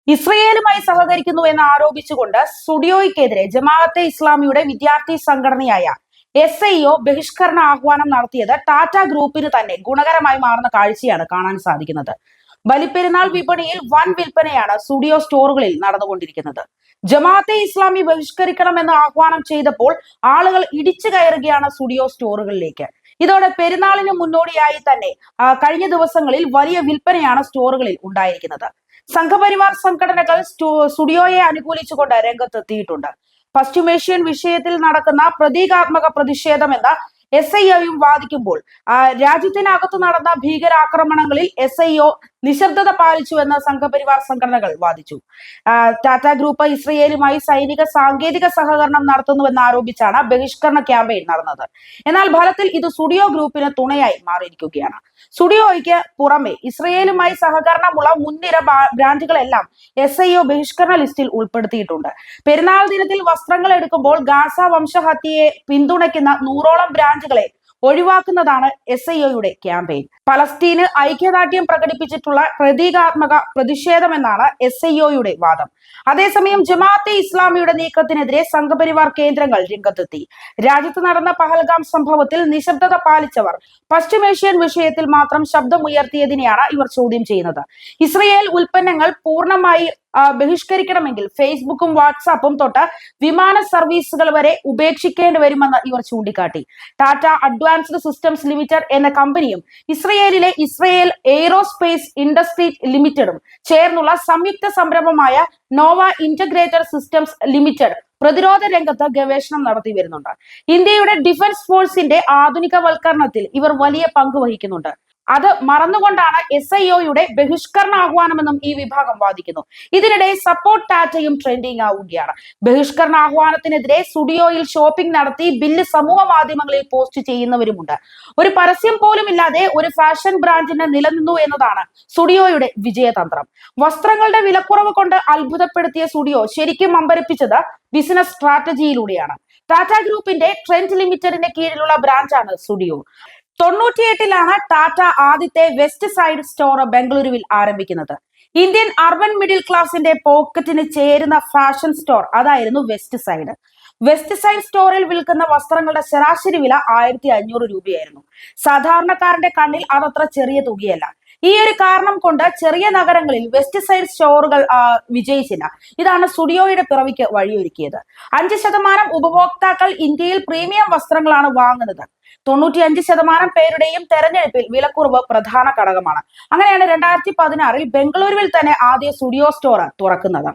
ഇസ്രയേലുമായി സഹകരിക്കുന്നു എന്ന് ആരോപിച്ചുകൊണ്ട് സ്റ്റുഡിയോയ്ക്കെതിരെ ജമാഅത്തെ ഇസ്ലാമിയുടെ വിദ്യാർത്ഥി സംഘടനയായ SIO ബഹിഷ്കരണ ആഹ്വാനം നടത്തിയത് ടാറ്റ ഗ്രൂപ്പിന് തന്നെ ഗുണകരമായി മാറുന്ന കാഴ്ചയാണ് കാണാൻ സാധിക്കുന്നത്. ബലിപ്പെരുന്നാൾ വിപണിയിൽ വൻ വിൽപ്പനയാണ് സ്റ്റുഡിയോ സ്റ്റോറുകളിൽ നടന്നുകൊണ്ടിരിക്കുന്നത്. ജമാഅത്തെ ഇസ്ലാമി ബഹിഷ്കരിക്കണമെന്ന് ആഹ്വാനം ചെയ്തപ്പോൾ ആളുകൾ ഇടിച്ചു കയറുകയാണ് സ്റ്റുഡിയോ സ്റ്റോറുകളിലേക്ക്. ഇതോടെ പെരുന്നാളിന് മുന്നോടിയായി തന്നെ കഴിഞ്ഞ ദിവസങ്ങളിൽ വലിയ വിൽപ്പനയാണ് സ്റ്റോറുകളിൽ ഉണ്ടായിരിക്കുന്നത്. സംഘപരിവാർ സംഘടനകൾ സ്റ്റുഡിയോയെ അനുകൂലിച്ചുകൊണ്ട് രംഗത്തെത്തിയിട്ടുണ്ട്. പശ്ചിമേഷ്യൻ വിഷയത്തിൽ നടക്കുന്ന പ്രതീകാത്മക പ്രതിഷേധമെന്ന് SIOയും വാദിക്കുമ്പോൾ രാജ്യത്തിനകത്ത് നടന്ന ഭീകരാക്രമണങ്ങളിൽ SIO നിശബ്ദത പാലിച്ചുവെന്ന് സംഘപരിവാർ സംഘടനകൾ വാദിച്ചു. ടാറ്റ ഗ്രൂപ്പ് ഇസ്രയേലുമായി സൈനിക സാങ്കേതിക സഹകരണം നടത്തുന്നുവെന്ന് ആരോപിച്ചാണ് ബഹിഷ്കരണ ക്യാമ്പയിൻ നടന്നത്. എന്നാൽ ഫലത്തിൽ ഇത് സ്റ്റുഡിയോ ഗ്രൂപ്പിന് തുണയായി മാറിയിരിക്കുകയാണ്. സ്റ്റുഡിയോയ്ക്ക് പുറമെ ഇസ്രയേലുമായി സഹകരണമുള്ള മുൻനിര ബ്രാൻഡുകളെല്ലാം SIO ബഹിഷ്കരണ ലിസ്റ്റിൽ ഉൾപ്പെടുത്തിയിട്ടുണ്ട്. പെരുന്നാൾ ദിനത്തിൽ വസ്ത്രങ്ങൾ എടുക്കുമ്പോൾ ഗാസ വംശഹത്യയെ പിന്തുണയ്ക്കുന്ന 100ഓളം ബ്രാൻഡുകളെ ഒഴിവാക്കുന്നതാണ് SIOയുടെ ക്യാമ്പയിൻ. പലസ്തീന് ഐക്യദാർഢ്യം പ്രകടിപ്പിച്ചിട്ടുള്ള പ്രതീകാത്മക പ്രതിഷേധമെന്നാണ് SIOയുടെ വാദം. അതേസമയം ജമാഅത്തെ ഇസ്ലാമിയുടെ നീക്കത്തിനെതിരെ സംഘപരിവാർ കേന്ദ്രങ്ങൾ രംഗത്തെത്തി. രാജ്യത്ത് നടന്ന പഹൽഗാം സംഭവത്തിൽ നിശബ്ദത പാലിച്ചവർ പശ്ചിമേഷ്യൻ വിഷയത്തിൽ മാത്രം ശബ്ദമുയർത്തിയതിനെയാണ് ഇവർ ചോദ്യം ചെയ്യുന്നത്. ഇസ്രയേൽ ഉൽപ്പന്നങ്ങൾ പൂർണ്ണമായി ബഹിഷ്കരിക്കണമെങ്കിൽ ഫേസ്ബുക്കും വാട്സാപ്പും തൊട്ട് വിമാന സർവീസുകൾ വരെ ഉപേക്ഷിക്കേണ്ടി വരുമെന്ന് ഇവർ ചൂണ്ടിക്കാട്ടി. ടാറ്റ അഡ്വാൻസ്ഡ് സിസ്റ്റംസ് ലിമിറ്റഡ് എന്ന കമ്പനിയും ഇസ്രയേലിലെ ഇസ്രയേൽ എയ്റോസ്പേസ് ഇൻഡസ്ട്രി ലിമിറ്റഡും ചേർന്നുള്ള സംയുക്ത സംരംഭമായ നോവ ഇന്റഗ്രേറ്റഡ് സിസ്റ്റംസ് ലിമിറ്റഡ് പ്രതിരോധ രംഗത്ത് ഗവേഷണം നടത്തി വരുന്നുണ്ട്. ഇന്ത്യയുടെ ഡിഫൻസ് ഫോഴ്സിന്റെ ആധുനികവൽക്കരണത്തിൽ ഇവർ വലിയ പങ്ക് വഹിക്കുന്നുണ്ട്. അത് മറന്നുകൊണ്ടാണ് SIOയുടെ ബഹിഷ്കരണ ആഹ്വാനമെന്നും ഈ വിഭാഗം വാദിക്കുന്നു. ഇതിനിടെ സപ്പോർട്ട് ടാറ്റയും ട്രെൻഡിങ് ആവുകയാണ്. ബഹിഷ്കരണ ആഹ്വാനത്തിനെതിരെ സ്റ്റുഡിയോയിൽ ഷോപ്പിംഗ് നടത്തി ബില്ല് സമൂഹ മാധ്യമങ്ങളിൽ പോസ്റ്റ് ചെയ്യുന്നവരുമുണ്ട്. ഒരു പരസ്യം പോലും ഇല്ലാതെ ഒരു ഫാഷൻ ബ്രാൻഡിന് നിലനിന്നു എന്നതാണ് സ്റ്റുഡിയോയുടെ വിജയതന്ത്രം. വസ്ത്രങ്ങളുടെ വിലക്കുറവ് കൊണ്ട് അത്ഭുതപ്പെടുത്തിയ സ്റ്റുഡിയോ ശരിക്കും അമ്പരപ്പിച്ചത് ബിസിനസ് സ്ട്രാറ്റജിയിലൂടെയാണ്. ടാറ്റ ഗ്രൂപ്പിന്റെ ട്രെൻഡ് ലിമിറ്റഡിന്റെ കീഴിലുള്ള ബ്രാൻഡാണ് സ്റ്റുഡിയോ. 98-ലാണ് ടാറ്റ ആദ്യത്തെ വെസ്റ്റ് സൈഡ് സ്റ്റോർ ബംഗളൂരുവിൽ ആരംഭിക്കുന്നത്. ഇന്ത്യൻ അർബൻ മിഡിൽ ക്ലാസിന്റെ പോക്കറ്റിന് ചേരുന്ന ഫാഷൻ സ്റ്റോർ അതായിരുന്നു വെസ്റ്റ് സൈഡ്. വെസ്റ്റ് സൈഡ് സ്റ്റോറിൽ വിൽക്കുന്ന വസ്ത്രങ്ങളുടെ ശരാശരി വില 1500 രൂപയായിരുന്നു. സാധാരണക്കാരന്റെ കണ്ണിൽ അതത്ര ചെറിയ തുകയല്ല. ഈ ഒരു കാരണം കൊണ്ട് ചെറിയ നഗരങ്ങളിൽ വെസ്റ്റ് സൈഡ് സ്റ്റോറുകൾ വിജയിച്ചില്ല. ഇതാണ് സ്റ്റുഡിയോയുടെ പിറവിക്ക് വഴിയൊരുക്കിയത്. 5% ഉപഭോക്താക്കൾ ഇന്ത്യയിൽ പ്രീമിയം വസ്ത്രങ്ങളാണ് വാങ്ങുന്നത്. 95% പേരുടെയും തെരഞ്ഞെടുപ്പിൽ വിലക്കുറവ് പ്രധാന ഘടകമാണ്. അങ്ങനെയാണ് 2016-ൽ ബംഗളൂരുവിൽ തന്നെ ആദ്യ സ്റ്റുഡിയോ സ്റ്റോർ തുറക്കുന്നത്.